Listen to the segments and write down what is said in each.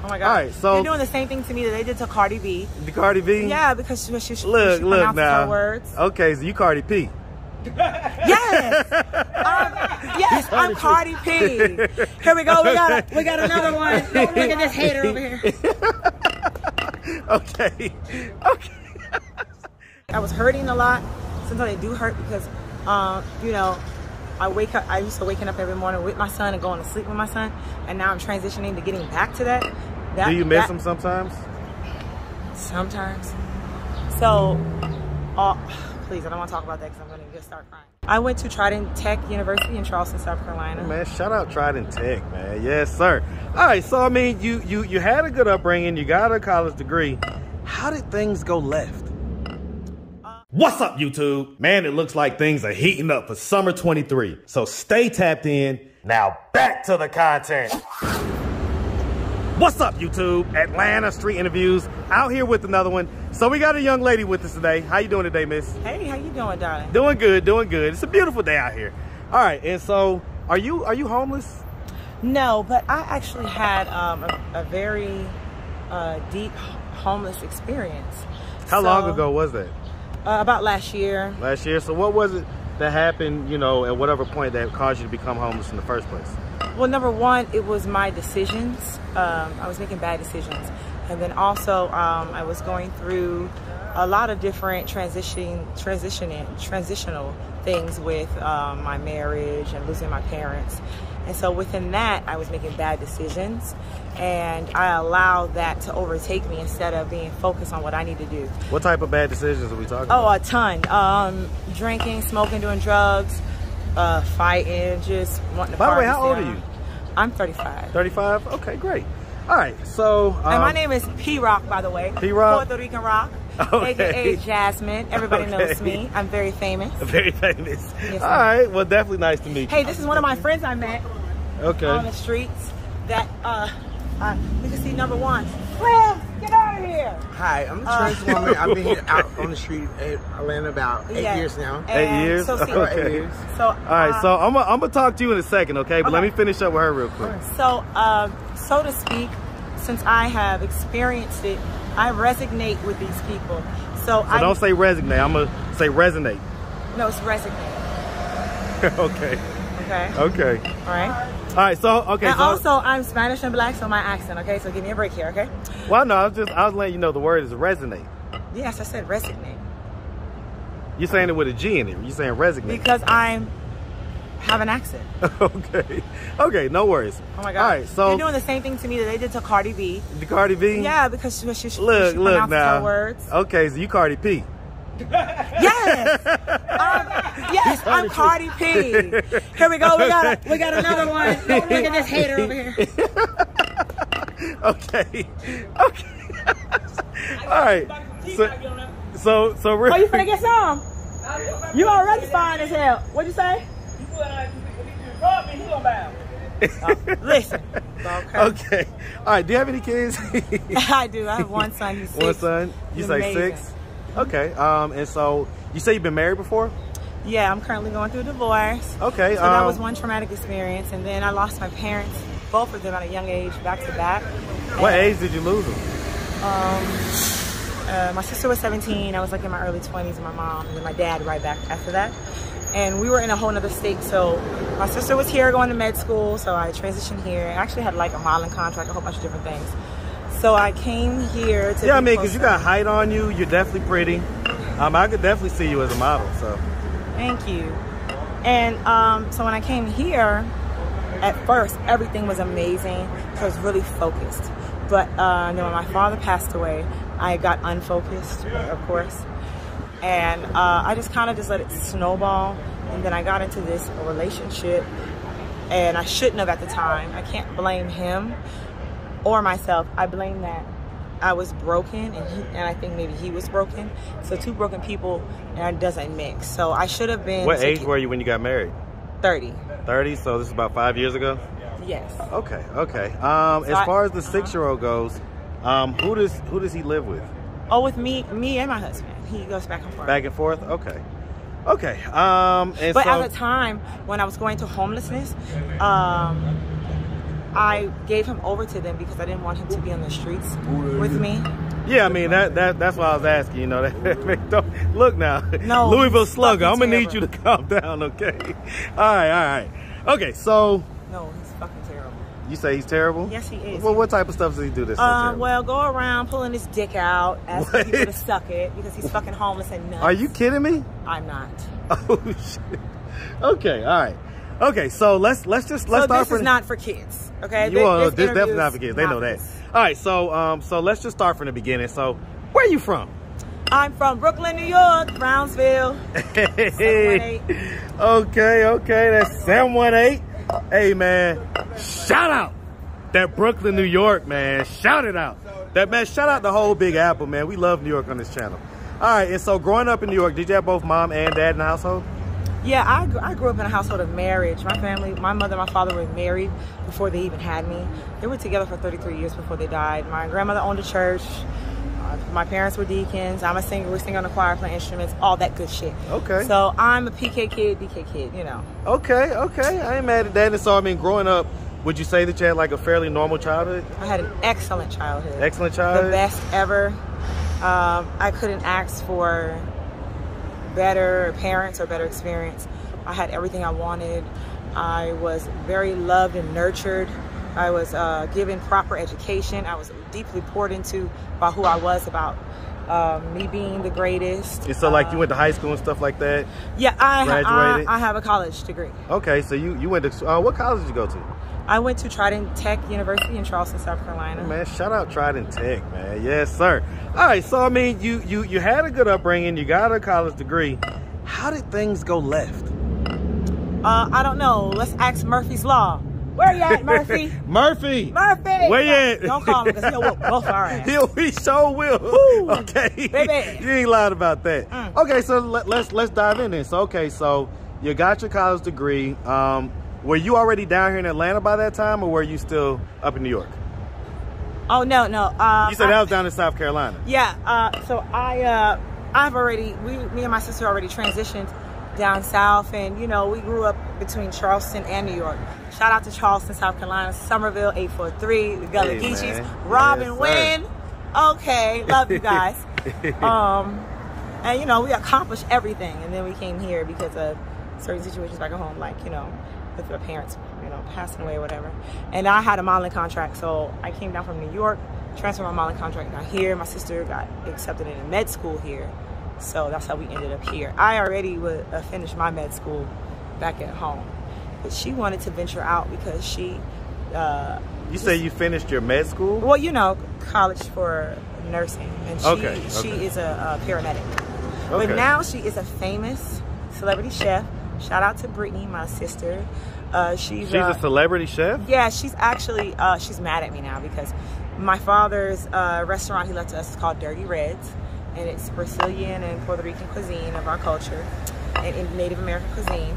Oh my God. All right, so you're doing the same thing to me that they did to Cardi B. The Cardi B? Yeah, because she look now. Her words. Okay, so you Cardi P. Yes. Yes, I'm Cardi P. Here we go. We got another one. Look at this hater over here. Okay. I was hurting a lot. Sometimes I do hurt because, you know, I used to waking up every morning with my son and going to sleep with my son, and now I'm transitioning to getting back to that. Do you miss him sometimes? Sometimes. So, please, I don't want to talk about that because I'm going to just start crying. I went to Trident Tech University in Charleston, South Carolina. Man, shout out Trident Tech, man. Yes, sir. All right, so I mean, you had a good upbringing. You got a college degree. How did things go left? What's up, YouTube? Man, it looks like things are heating up for summer 23. So stay tapped in. Now back to the content. What's up, YouTube? Atlanta Street Interviews. Out here with another one. So we got a young lady with us today. How you doing today, miss? Hey, how you doing, darling? Doing good, doing good. It's a beautiful day out here. All right, and so are you homeless? No, but I actually had a very deep homeless experience. How long ago was that? About last year. Last year. So what was it that happened, you know, at whatever point that caused you to become homeless in the first place? Well, number one, it was my decisions. I was making bad decisions. And then also I was going through a lot of different transitional things with my marriage and losing my parents. And so within that, I was making bad decisions, and I allowed that to overtake me instead of being focused on what I need to do. What type of bad decisions are we talking about? Oh, a ton. Drinking, smoking, doing drugs, fighting, just wanting to By the way, party how old down. are you? I'm 35. 35? Okay, great. All right, so... and my name is P-Rock, by the way. P-Rock? Puerto Rican Rock. Okay. AKA Jasmine. Everybody knows me. I'm very famous. Very famous. Yes, all right, well, definitely nice to meet you. Hey, this is one of my friends I met on the streets that you can see number one. Slim, get out of here. Hi, I'm a trans woman. I've been here out on the street in Atlanta about 8 years now. 8 years? So, see, okay. 8 years. So, all right, so I'm gonna talk to you in a second, okay? But let me finish up with her real quick. So, so to speak, since I have experienced it, I resonate with these people. So don't say resignate. I'm gonna say resonate. No, it's resonate. Okay. Okay. Okay. All right. All right. So okay. And so, also, I'm Spanish and black, so my accent. Okay, so give me a break here. Okay. Well, no, I was letting you know the word is resonate. Yes, I said resonate. You're saying it with a G in it. You're saying resonate. Because I have an accent. Okay. Okay. No worries. Oh my God. All right. So you're doing the same thing to me that they did to Cardi B. The Cardi B? Yeah, because she look now. Her words. Okay, so you Cardi P. Yes. Yes, I'm Cardi P. Here we go. We got another one. Look at this hater over here. Okay. All right. So real. Oh, you finna get some? You already fine as hell. What'd you say? Listen. Okay. All right. Do you have any kids? I do. I have one son. He's 6. One son. You say amazing. 6? Okay. And so you say you've been married before? Yeah, I'm currently going through a divorce. Okay. So that was one traumatic experience, and then I lost my parents, both of them at a young age, back to back. What age did you lose them? My sister was 17. I was like in my early 20s, and my mom, and then my dad right back after that. And we were in a whole nother state. So my sister was here going to med school, so I transitioned here. I actually had like a modeling contract, a whole bunch of different things. So I came here to I mean, because you got height on you, you're definitely pretty. I could definitely see you as a model, so. Thank you. And so when I came here, at first, everything was amazing. So I was really focused. But then when my father passed away, I got unfocused, of course. And I just kind of just let it snowball. And then I got into this relationship, and I shouldn't have at the time. I can't blame him or myself. I blame that I was broken, and I think maybe he was broken. So two broken people, and it doesn't mix. So I should have been. What age were you when you got married? 30. 30. So this is about 5 years ago. Yes. Okay. Okay. As far as the 6-year-old goes, who does he live with? Oh, with me and my husband. He goes back and forth. Back and forth. Okay. Okay. But at the time when I was going to homelessness, I gave him over to them because I didn't want him to be on the streets with me. Yeah, I mean that's why I was asking. You know, that look now, No, Louisville Slugger. I'm gonna terrible. need you to calm down, okay? All right. Okay, so No, he's fucking terrible. you say he's terrible? Yes, he is. Well, what type of stuff does he do that's so terrible? Well, go around pulling his dick out, asking What? people to suck it because he's fucking homeless and nuts. Are you kidding me? I'm not. Oh shit. Okay, all right. Okay, so let's start. This is not for kids, okay? This interview definitely is not for kids. They know for that. kids. All right, so let's just start from the beginning. So, where are you from? I'm from Brooklyn, New York, Brownsville. 718. Okay, that's 718. Hey man, shout out that Brooklyn, New York, man. Shout it out. Shout out the whole Big Apple, man. We love New York on this channel. All right, and so growing up in New York, did you have both mom and dad in the household? Yeah, I grew up in a household of marriage. My family, my mother and my father were married before they even had me. They were together for 33 years before they died. My grandmother owned a church. My parents were deacons. I'm a singer. We sing on the choir, play instruments, all that good shit. Okay. So I'm a PK kid, DK kid, you know. Okay. I ain't mad at that. And so, I mean, growing up, would you say that you had like a fairly normal childhood? I had an excellent childhood. Excellent childhood? The best ever. I couldn't ask for better parents or better experience. I had everything I wanted. I was very loved and nurtured. I was given proper education. I was deeply poured into about who I was, about me being the greatest. And so, like, you went to high school and stuff like that? Yeah, graduated? I have a college degree. Okay, so you went to, what college did you go to? I went to Trident Tech University in Charleston, South Carolina. Man, shout out Trident Tech, man. Yes, sir. All right, so, I mean, you had a good upbringing. You got a college degree. How did things go left? I don't know. Let's ask Murphy's Law. Where you at, Murphy? Murphy! Where you at? Don't call him because he'll whoop both our ass. He sure will. Woo, okay. baby. You ain't lied about that. Okay, so let's dive in then. So, okay, so you got your college degree. Were you already down here in Atlanta by that time, or were you still up in New York? Oh, no. You said that was down in South Carolina. Yeah, so I've already, me and my sister already transitioned down south, and you know, we grew up between Charleston and New York. Shout out to Charleston, South Carolina, Somerville 843, the Gullah Hey, Geechees, Robin yes, Wynn. Okay, love you guys. And you know, we accomplished everything, and then we came here because of certain situations back at home, like, you know, with the parents, you know, passing away or whatever. And I had a modeling contract, so I came down from New York, transferred my modeling contract down here. My sister got accepted into med school here, so that's how we ended up here. I already would finished my med school back at home, but she wanted to venture out because she You say you finished your med school? well, you know, college for nursing, and she Okay. is a paramedic. Okay. But now she is a famous celebrity chef. Shout out to Brittany, my sister. She's a celebrity chef? Yeah, she's actually she's mad at me now because my father's restaurant he left to us is called Dirty Reds, and it's Brazilian and Puerto Rican cuisine of our culture and Native American cuisine.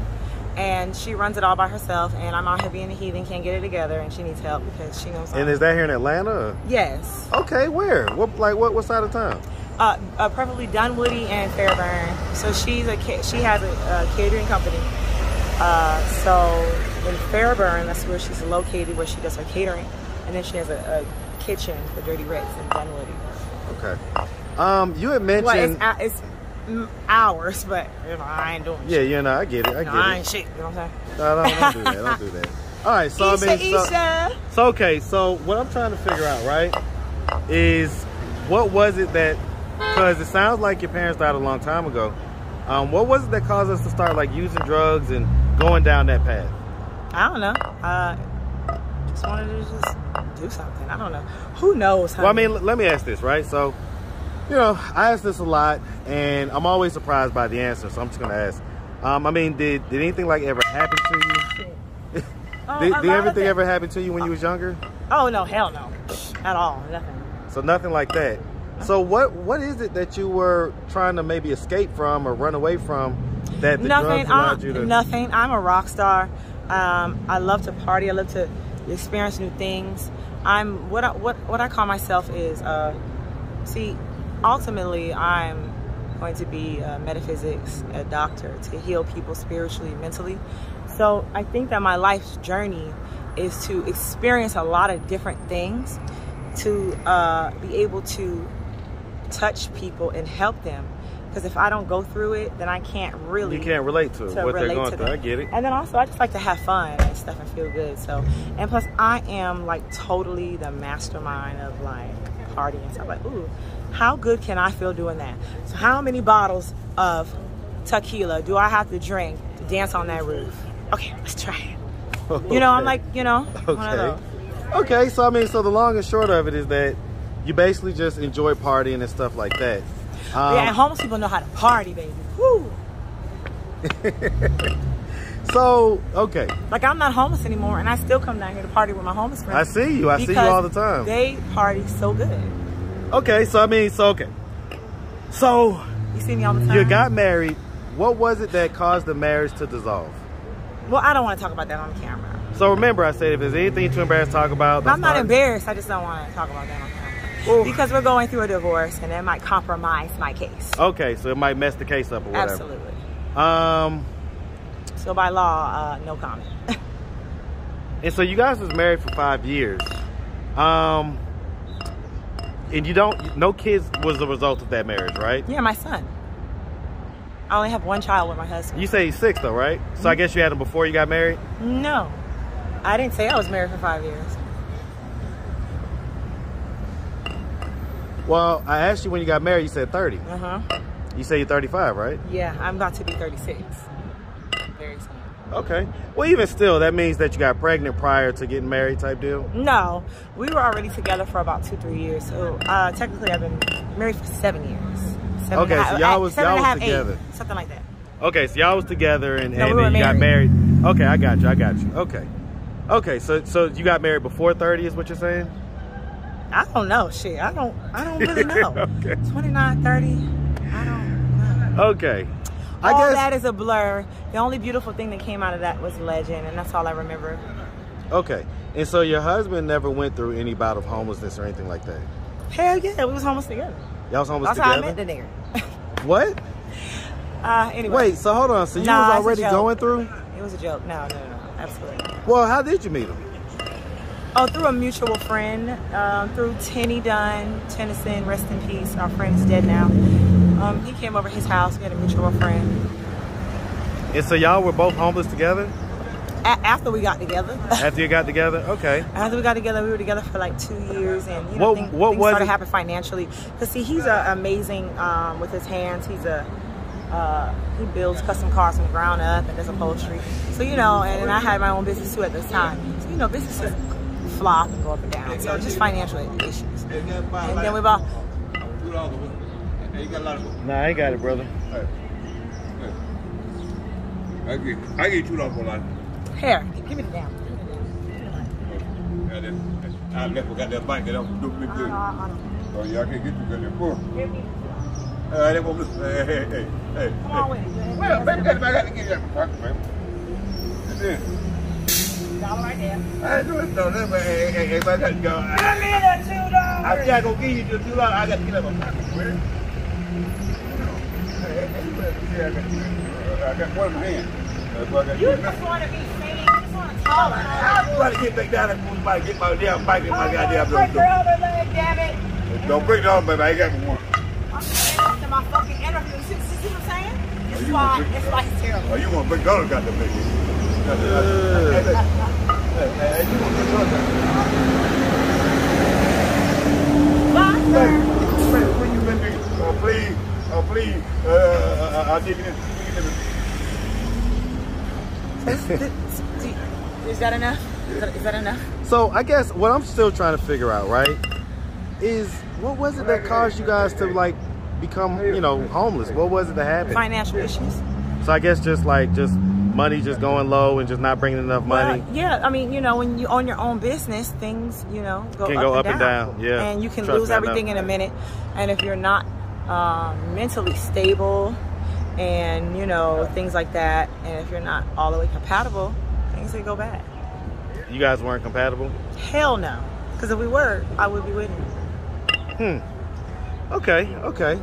And she runs it all by herself, and I'm out here being a heathen, can't get it together, and she needs help because she knows. And is that here in Atlanta? Or? Yes. Okay, where? What side of town? Preferably Dunwoody and Fairburn. So she has a catering company. So in Fairburn, that's where she's located, where she does her catering, and then she has a kitchen for Dirty Reds in Dunwoody. Okay. You had mentioned. Well, it's hours, but you know I ain't doing. Yeah, you know I get it. I ain't shit. You know what I'm saying? No, don't do that. Don't do that. All right, so Isha. okay. So what I'm trying to figure out, right, is what was it that? Because it sounds like your parents died a long time ago. What was it that caused us to start like using drugs and going down that path? I don't know. Just wanted to just do something. I don't know. Who knows? Honey? Well, I mean, let me ask this, right? So, you know, I ask this a lot, and I'm always surprised by the answer. So I'm just gonna ask. I mean, did anything like ever happen to you? Did everything ever happen to you when you was younger? Oh no, hell no, at all, nothing. So nothing like that. So what is it that you were trying to maybe escape from or run away from that the drugs allowed you to? Nothing. I'm a rock star. I love to party. I love to experience new things. I'm what I call myself is ultimately I'm going to be metaphysics, a doctor to heal people spiritually, mentally. So I think that my life's journey is to experience a lot of different things, to be able to touch people and help them. Because if I don't go through it, then I can't really... You can't relate to what they're going through. I get it. And then also, I just like to have fun and stuff and feel good. So, and plus, I am like totally the mastermind of like partying and stuff. Like, ooh, how good can I feel doing that? So how many bottles of tequila do I have to drink to dance on that roof? Okay, let's try it. Okay. You know, I'm like, you know, one of those. Okay, so I mean, so the long and short of it is that you basically just enjoy partying and stuff like that. Yeah, and homeless people know how to party, baby. Woo! So, okay. Like, I'm not homeless anymore, and I still come down here to party with my homeless friends. I see you. I see you all the time. They party so good. Okay, so I mean, so, okay. So, you see me all the time? You got married. What was it that caused the marriage to dissolve? Well, I don't want to talk about that on camera. So, remember, I said if there's anything too embarrassed to talk about... I'm not embarrassed. I just don't want to talk about that on camera. Ooh. Because we're going through a divorce, and that might compromise my case. Okay, so it might mess the case up or whatever. Absolutely. So by law, no comment. And so you guys was married for 5 years. And you don't... No kids was the result of that marriage, right? Yeah, my son. I only have one child with my husband. You say he's 6, though, right? So I guess you had him before you got married? No. I didn't say I was married for 5 years. Well, I asked you when you got married, you said 30. Uh-huh. You say you're 35, right? Yeah, I'm about to be 36. Very soon. Okay. Well, even still, that means that you got pregnant prior to getting married type deal? No. We were already together for about 2-3 years. So, technically, I've been married for 7 years. Okay, so y'all was together. 8, something like that. Okay, so y'all was together and we then you got married. Okay, I got you. Okay. Okay, so you got married before 30 is what you're saying? I don't know. Shit, I don't really know. Okay. 29, 30, I don't know. Okay. I guess that is a blur. The only beautiful thing that came out of that was legend, and that's all I remember. Okay. And so your husband never went through any bout of homelessness or anything like that? Hell yeah, we was homeless together. Y'all was homeless together? together? That's how I met the nigga. What? Anyway. Wait, so hold on. So you was already going through? It was a joke. No, absolutely. Well, how did you meet him? Oh, through a mutual friend, through Tenny Dunn, Tennyson, rest in peace. Our friend is dead now. He came over his house. We had a mutual friend. And so y'all were both homeless together? After we got together. After you got together? Okay. After we got together, we were together for like 2 years, and you know, things started happening financially. Because see, he's amazing with his hands. He builds custom cars from the ground up and does upholstery. So you know, and I had my own business too at this time. So you know, businesses flop and go up and down. So just financial issues. And then we bought. Nah, I ain't got it, brother. I get $2 for life. Here, give me the damn. I left got that bike that don't do me good. Oh, y'all can't get you because you're poor. Hey. Come on with it. Well, baby, I got to get you that pocket, man. That's it. $1 right there. I do it though. Hey, I got to go. Give me the $2. I'm just going to give you the $2. I got to get up my pocket, man. I got one in my hand. You just want to be seen. You just want to talk. I'm trying to get back down and move my get my damn bike in my goddamn break your other leg, damn it. Don't break it off, baby. I ain't got one. I'm saying to my fucking interview. See what I'm saying? It's why it's terrible. Oh, you want to break the other goddamn leg? Hey, you want to break the other goddamn when you let me, please, I'll take it. Is that enough? Is that enough? So I guess what I'm still trying to figure out, right, is what was it that caused you guys to like become, you know, homeless? What was it that happened? Financial issues. So I guess just money just going low and just not bringing enough money. Well, yeah, I mean, you know, when you own your own business, things, you know, can go up and down. Yeah, and you can lose everything in a minute. And if you're not mentally stable, and you know, things like that, and if you're not all the way compatible, things can go bad. You guys weren't compatible? Hell no. Because if we were, I would be with him. Okay.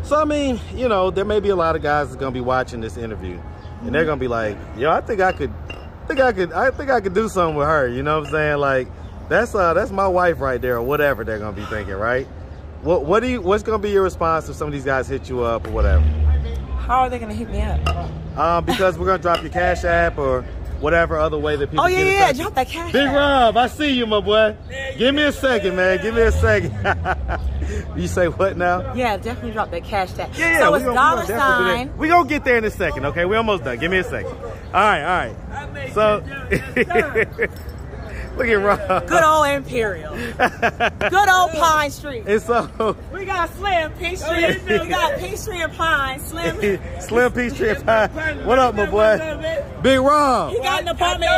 So I mean, you know, there may be a lot of guys that's gonna be watching this interview, and they're gonna be like, yo, I think I could think I could do something with her. You know what I'm saying? Like, that's my wife right there, or whatever they're gonna be thinking, right? What's gonna be your response if some of these guys hit you up or whatever? How are they gonna hit me up? Because we're gonna drop your Cash App or whatever other way that people. Oh yeah, drop that Cash Big App. Rob, I see you, my boy. Give me a second, man. Give me a second. You say what now? Yeah, definitely drop that Cash App. Yeah, so it's dollar sign. We gonna get there in a second, okay? We almost done. Give me a second. All right. So, look at Rob. Good old Imperial. Good old Pine Street. And so we got Slim, Peachtree. We got Peachtree and Pine. Slim, Peachtree and Pine. What up, my boy? Big Rob. He got an apartment.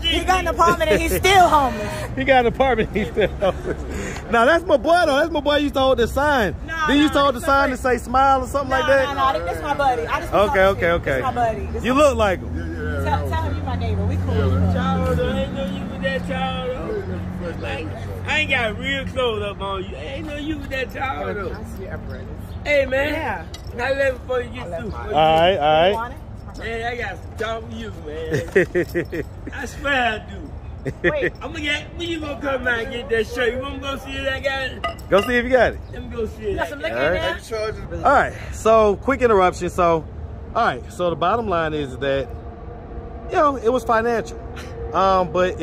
He got an apartment and he's still homeless. He got an apartment. He's still homeless. Now that's my boy though. That's my boy. Used to hold the sign. Then you used to hold the sign to say smile or something like that. No, that's my buddy. I just okay. That's my buddy. You look like him. Tell him you my neighbor. We cool. Child, I ain't know you with that child. I ain't got real clothes up on you. I ain't know you with that child though. Hey man. Yeah. Now let me before you get through. All right. Man, I got some talk with you, man. I swear I do. Wait. When you gonna come out and get that shirt? You wanna go see if I got it? Go see if you got it. Let me go see it. You got some liquor in there? All right. So quick interruption. So, all right. So the bottom line is that, you know, it was financial. But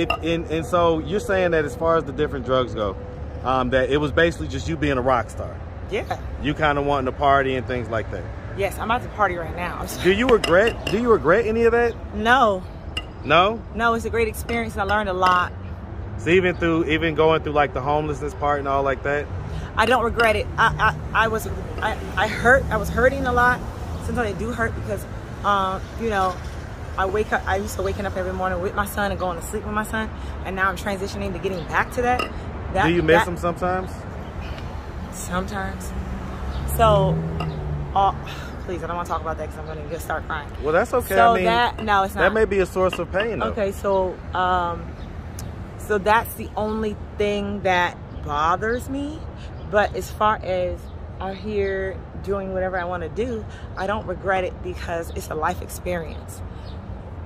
so you're saying that as far as the different drugs go, that it was basically just you being a rock star. Yeah. You kind of wanting to party and things like that. Yes, I'm about to party right now. Do you regret any of that? No. No? No, it's a great experience and I learned a lot. So even going through like the homelessness part and all like that? I don't regret it. I was hurting a lot. Sometimes I do hurt because you know, I used to waking up every morning with my son and going to sleep with my son, and now I'm transitioning to getting back to that. Do you miss him sometimes? Sometimes. So please, I don't want to talk about that because I'm going to just start crying. Well, that's okay. So I mean, no, it's not. That may be a source of pain, though. Okay, so that's the only thing that bothers me. But as far as I'm here doing whatever I want to do, I don't regret it because it's a life experience.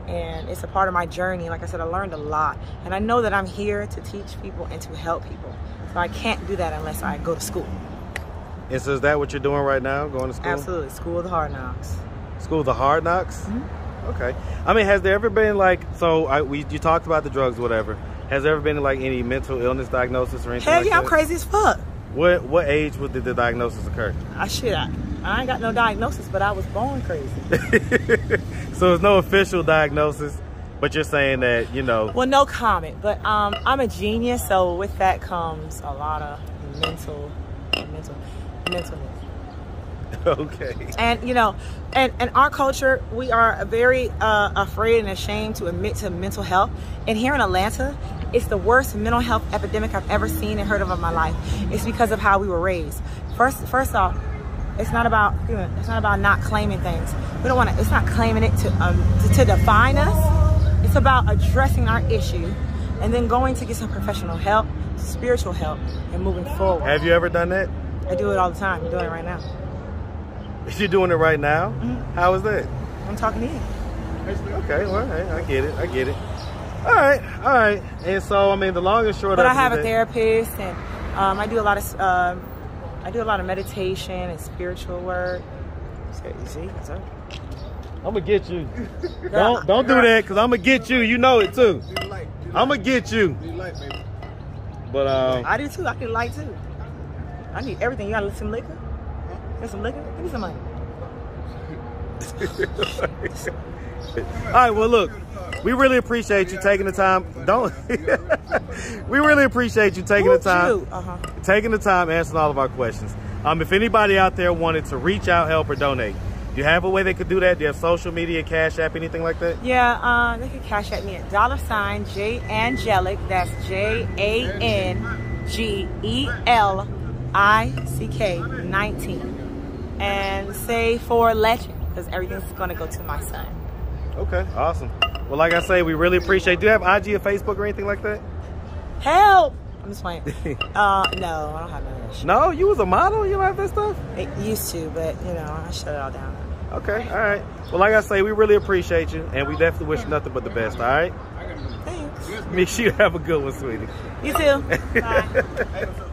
And it's a part of my journey. Like I said, I learned a lot. And I know that I'm here to teach people and to help people. So I can't do that unless I go to school. And so is that what you're doing right now, going to school? Absolutely. School of the Hard Knocks. School of the Hard Knocks? Mm-hmm. Okay. I mean, has there ever been like, you talked about the drugs, whatever. Has there ever been like any mental illness diagnosis or anything like that? Hell yeah, I'm crazy as fuck. What age did the diagnosis occur? I ain't got no diagnosis, but I was born crazy. So there's no official diagnosis, but you're saying that, you know. Well, no comment, but I'm a genius, so with that comes a lot of mentalness. Okay. And you know, and our culture, we are very afraid and ashamed to admit to mental health. And here in Atlanta, it's the worst mental health epidemic I've ever seen and heard of in my life. It's because of how we were raised. First off, it's not about not claiming things. We don't want to. It's not claiming it to define us. It's about addressing our issue and then going to get some professional help, spiritual help, and moving forward. Have you ever done that? I do it all the time. I'm doing it right now. You're doing it right now? Mm-hmm. How is that? I'm talking to you. Okay, well, hey, I get it. All right. And so, I mean, the long and short of it. But I have a therapist, and I do a lot of meditation and spiritual work. So, you see, that's right. I'm gonna get you. Don't do that, because I'm gonna get you. You know it too. I'm gonna get you. But I do too. I can light too. I need everything. You got some liquor? Got some liquor? Give me some money. All right, well, look, we really appreciate you taking the time. We really appreciate you taking the time answering all of our questions. If anybody out there wanted to reach out, help, or donate, do you have a way they could do that? Do you have social media, Cash App, anything like that? Yeah, they can Cash App me at $Jangelic. That's JANGELICK 19. And say for legend, because everything's gonna go to my son. Okay, awesome. Well, like I say, we really appreciate. Do you have IG or Facebook or anything like that? Help! I'm just playing. No, I don't have none of that shit. No, you was a model. You don't have that stuff. It used to, but you know, I shut it all down. Okay, all right. Well, like I say, we really appreciate you, and we definitely wish you nothing but the best, all right? Thanks. Make sure you have a good one, sweetie. You too. Bye.